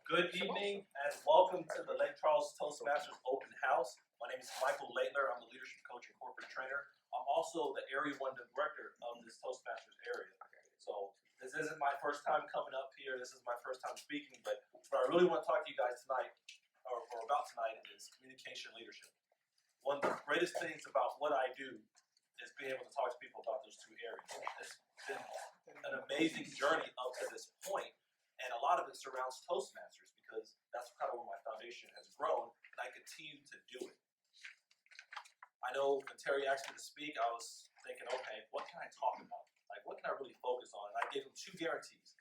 Good evening and welcome to the Lake Charles Toastmasters Open House. My name is Michael Laidler. I'm the leadership coach and corporate trainer. I'm also the Area 1 director of this Toastmasters area. So this isn't my first time coming up here. This is my first time speaking, but what I really want to talk to you guys tonight, or about tonight, is communication leadership. One of the greatest things about what I do is being able to talk to people about those two areas. It's been an amazing journey up to this point, and a lot of it surrounds Toastmasters because that's kind of where my foundation has grown, and I continue to do it. I know when Terry asked me to speak, I was thinking, okay, what can I talk about? Like, what can I really focus on? And I gave him two guarantees.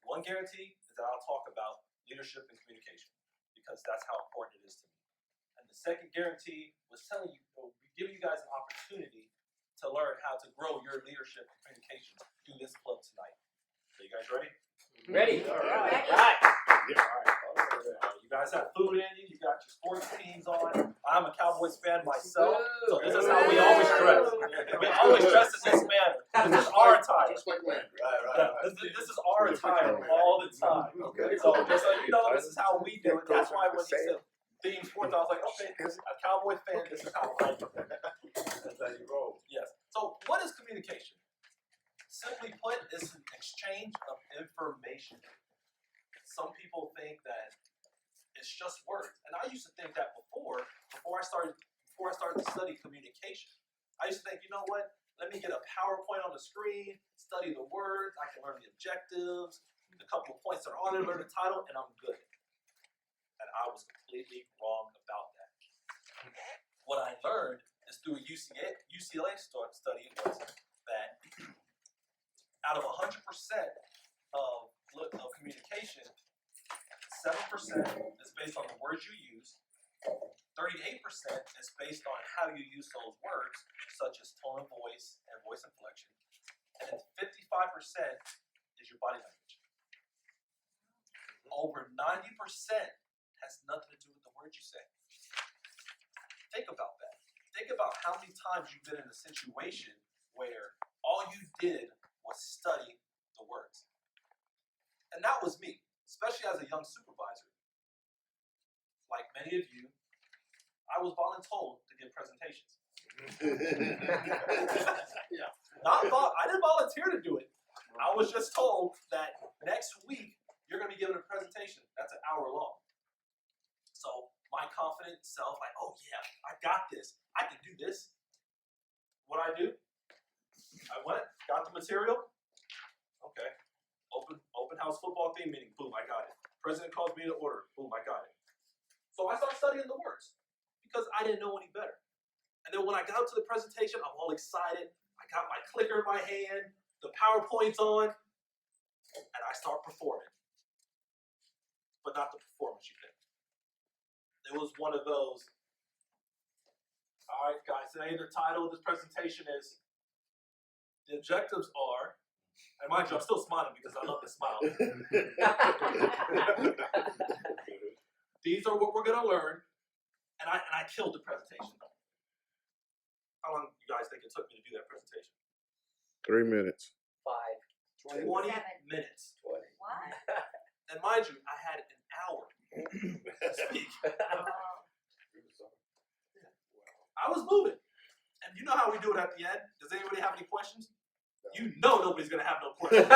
One guarantee is that I'll talk about leadership and communication because that's how important it is to me. And the second guarantee was telling you, giving you guys an opportunity to learn how to grow your leadership and communication through this club tonight. So you guys ready? Ready. All right. You guys have food in you. You got your sports teams on. I'm a Cowboys fan myself, so this is how we always dress. We always dress in this manner. This is our attire. Just like when. This is our attire all the time. Okay. So just so you know, this is how we do it. That's why when he said theme sports, I was like, okay, a Cowboys fan, this is how I do it. That's how you roll. Yes. So what is communication? Simply put, it's an exchange of information. Some people think that it's just words, and I used to think that before I started to study communication. I used to think, you know what? Let me get a PowerPoint on the screen, study the words, I can learn the objectives, the couple of points that are on there, learn the title, and I'm good. And I was completely wrong about that. What I learned is through a UCLA study was that out of 100% of communication, 7% is based on the words you use, 38% is based on how you use those words, such as tone of voice and voice inflection, and then 55% is your body language. Over 90% has nothing to do with the words you say. Think about that. Think about how many times you've been in a situation where all you did was study the words. And that was me, especially as a young supervisor. Like many of you, I was voluntold to give presentations. Yeah. I didn't volunteer to do it. I was just told that next week you're going to be given a presentation that's an hour long. So my confident self, like, oh yeah, I got this. I can do this. What I do? I went, got the material. Okay. Open house football theme meeting. Boom, I got it. President calls me to order. Boom, I got it. So I started studying the words because I didn't know any better. And then when I got up to the presentation, I'm all excited. I got my clicker in my hand, the PowerPoint's on, and I start performing. But not the performance you think. It was one of those, all right, guys, today the title of this presentation is, the objectives are, and mind you, I'm still smiling because I love to smile. These are what we're going to learn, and I killed the presentation. How long do you guys think it took me to do that presentation? 3 minutes. 20 minutes. What? And mind you, I had an hour to speak. I was moving. And you know how we do it at the end? Does anybody have any questions? You know nobody's going to have no questions.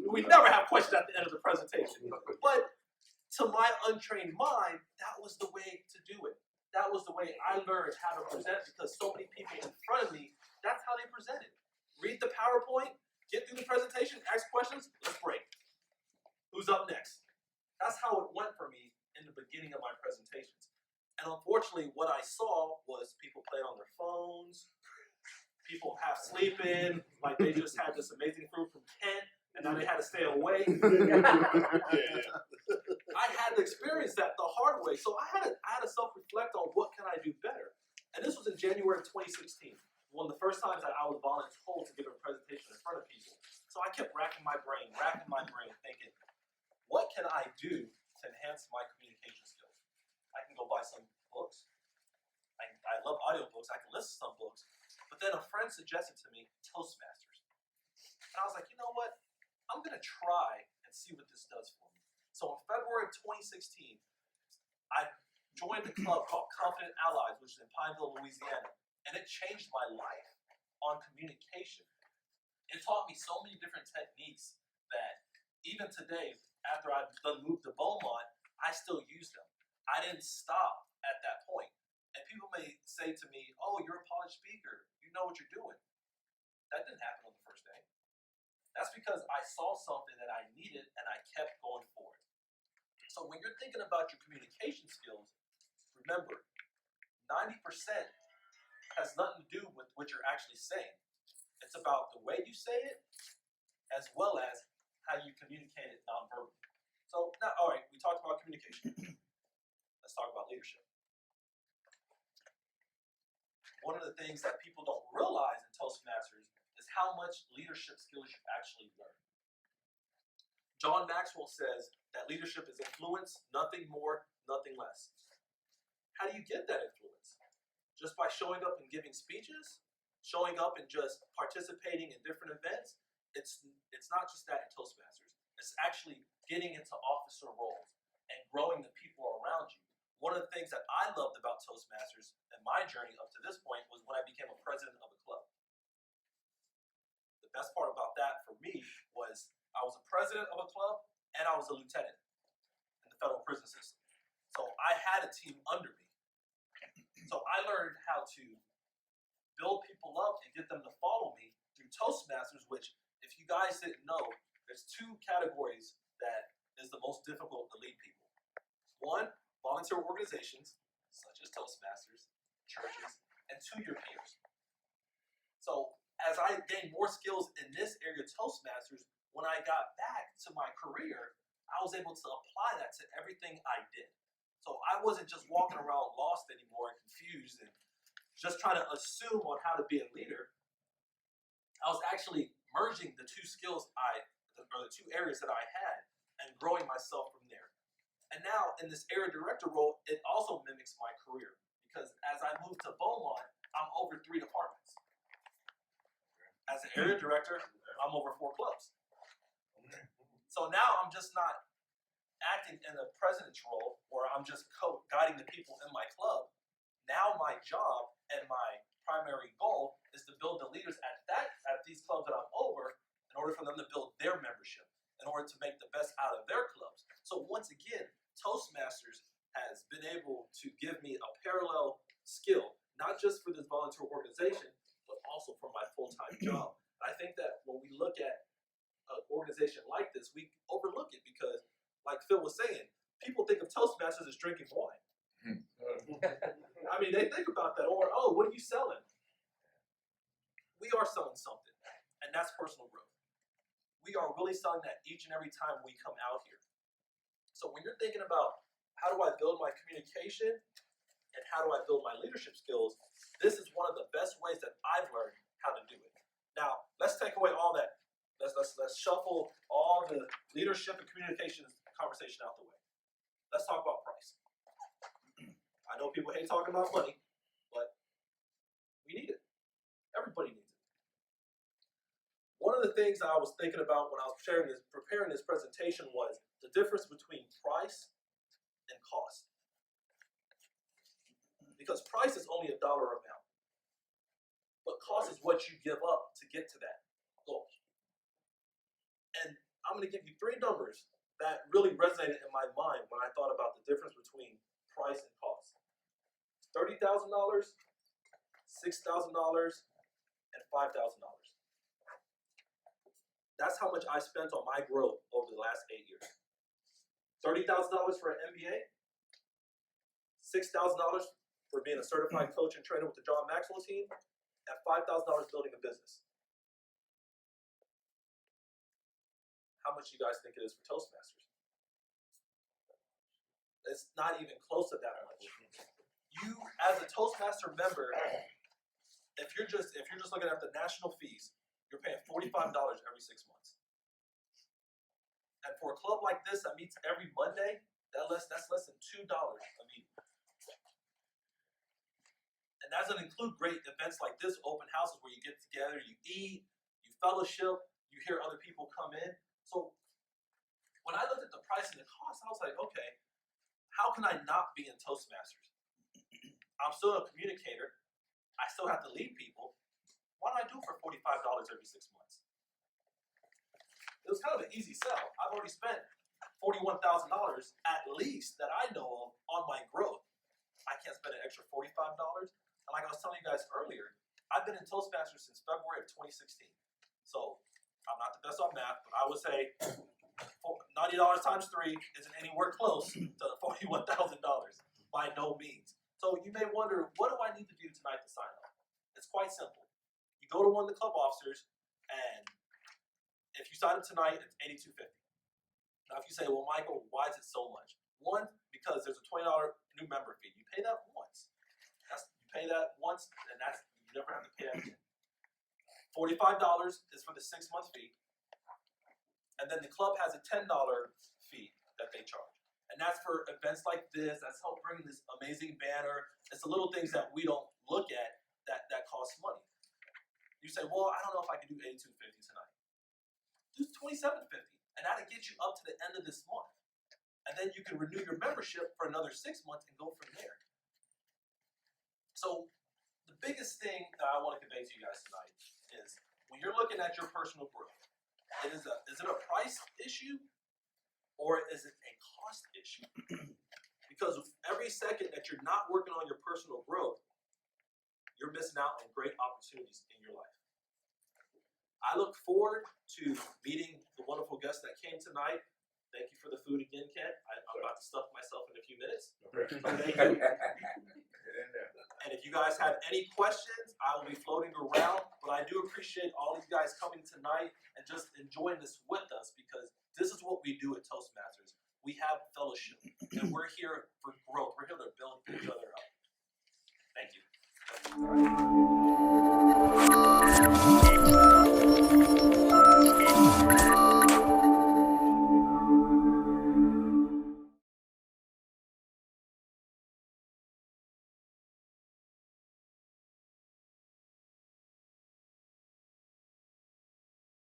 We never have questions at the end of the presentation. But to my untrained mind, that was the way to do it. That was the way I learned how to present because so many people in front of me, that's how they presented. Read the PowerPoint, get through the presentation, ask questions, let's break. Who's up next? That's how it went for me in the beginning of my presentations. And unfortunately, what I saw was people playing on their phones, people half sleeping, like they just had this amazing fruit from Kent, and now they had to stay awake. I had to experience that the hard way, so I had to self-reflect on what can I do better. And this was in January of 2016, one of the first times that I was voluntold to give a presentation in front of people. So I kept racking my brain, thinking, what can I do to enhance my communication skills? I can go buy some books. I love audiobooks. I can listen to some books. But then a friend suggested to me Toastmasters. And I was like, you know what? I'm going to try and see what this does for me. So in February of 2016, I joined a club called Confident Allies, which is in Pineville, Louisiana, and it changed my life on communication. It taught me so many different techniques that even today, after I've done moved to Beaumont, I still use them. I didn't stop at that point. And people may say to me, "Oh, you're a polished speaker. You know what you're doing." That didn't happen on the first day. That's because I saw something that I needed and I kept going forward. So when you're thinking about your communication skills, remember, 90% has nothing to do with what you're actually saying. It's about the way you say it, as well as how you communicate it nonverbally. So now, all right, we talked about communication. Let's talk about leadership. One of the things that people don't realize in Toastmasters is how much leadership skills you actually learn. John Maxwell says that leadership is influence, nothing more, nothing less. How do you get that influence? Just by showing up and giving speeches? Showing up and just participating in different events? It's not just that in Toastmasters. It's actually getting into officer roles and growing the people around you. One of the things that I loved about Toastmasters and my journey up to this point was when I became a president of a club. The best part about that for me was I was a president of a club and I was a lieutenant in the federal prison system. So I had a team under me. So I learned how to build people up and get them to follow me through Toastmasters, which, if you guys didn't know, there's two categories that is the most difficult to lead people. One, volunteer organizations, such as Toastmasters, churches, and two, your peers. So as I gained more skills in this area of Toastmasters, when I got back to my career, I was able to apply that to everything I did. So I wasn't just walking around lost anymore and confused and just trying to assume on how to be a leader. I was actually merging the two skills or the two areas that I had and growing myself from there. And now in this area director role, it also mimics my career because as I moved to Beaumont, I'm over 3 departments. As an area director, I'm over 4 clubs. So now I'm just not acting in a president's role where I'm just guiding the people in my club. Now my job and my primary goal is to build the leaders at these clubs that I'm over in order for them to build their membership, in order to make the best out of their clubs. So once again, Toastmasters has been able to give me a parallel skill, not just for this volunteer organization, but also for my full-time job. I think that when we look at an organization like this, we overlook it because, like Phil was saying, people think of Toastmasters as drinking wine. I mean, they think about that, or, oh, what are you selling? We are selling something, and that's personal growth. We are really selling that each and every time we come out here. So when you're thinking about how do I build my communication and how do I build my leadership skills, this is one of the best ways that I've learned how to do it. Now, let's take away all that. Let's shuffle all the leadership and communications conversation out the way. Let's talk about price. I know people hate talking about money, but we need it. Everybody needs it. One of the things I was thinking about when I was preparing this presentation was the difference between price and cost. Because price is only a dollar amount, but cost is what you give up to get to that goal. And I'm going to give you 3 numbers that really resonated in my mind when I thought about the difference between price and cost. $30,000, $6,000, and $5,000. That's how much I spent on my growth over the last 8 years. $30,000 for an MBA, $6,000 for being a certified coach and trainer with the John Maxwell team, and $5,000 building a business. How much do you guys think it is for Toastmasters? It's not even close to that much. You, as a Toastmaster member, if you're just looking at the national fees, you're paying $45 every 6 months. And for a club like this that meets every Monday, that's less than $2 a meeting. And that doesn't include great events like this, open houses where you get together, you eat, you fellowship, you hear other people come in. So when I looked at the price realizing the cost, I was like, okay, how can I not be in Toastmasters? I'm still a communicator. I still have to lead people. Why don't I do it for $45 every 6 months? It was kind of an easy sell. I've already spent $41,000 at least that I know of on my growth. I can't spend an extra $45. And like I was telling you guys earlier, I've been in Toastmasters since February of 2016. So I'm not the best on math, but I would say $90 times 3 isn't anywhere close to $41,000 by no means. So you may wonder, what do I need to do tonight to sign up? It's quite simple. You go to one of the club officers, and if you sign up tonight, it's $82.50. Now, if you say, well, Michael, why is it so much? One, because there's a $20 new member fee. You pay that once. You pay that once, and you never have to pay that again. $45 is for the 6-month fee, and then the club has a $10 fee that they charge. And that's for events like this. That's help bring this amazing banner. It's the little things that we don't look at that cost money. You say, well, I don't know if I can do $82.50 tonight. Do $27.50, and that'll get you up to the end of this month. And then you can renew your membership for another 6 months and go from there. So the biggest thing that I want to convey to you guys tonight is when you're looking at your personal growth, is it a price issue or is it a cost issue? Because every second that you're not working on your personal growth, you're missing out on great opportunities in your life. I look forward to meeting the wonderful guests that came tonight. Thank you for the food again, Kent. I'm about to stuff myself in a few minutes. Thank you. And if you guys have any questions, I will be floating around. But I do appreciate all of you guys coming tonight and just enjoying this with us, because this is what we do at Toastmasters. We have fellowship, and we're here for growth. We're here to build each other up. Thank you.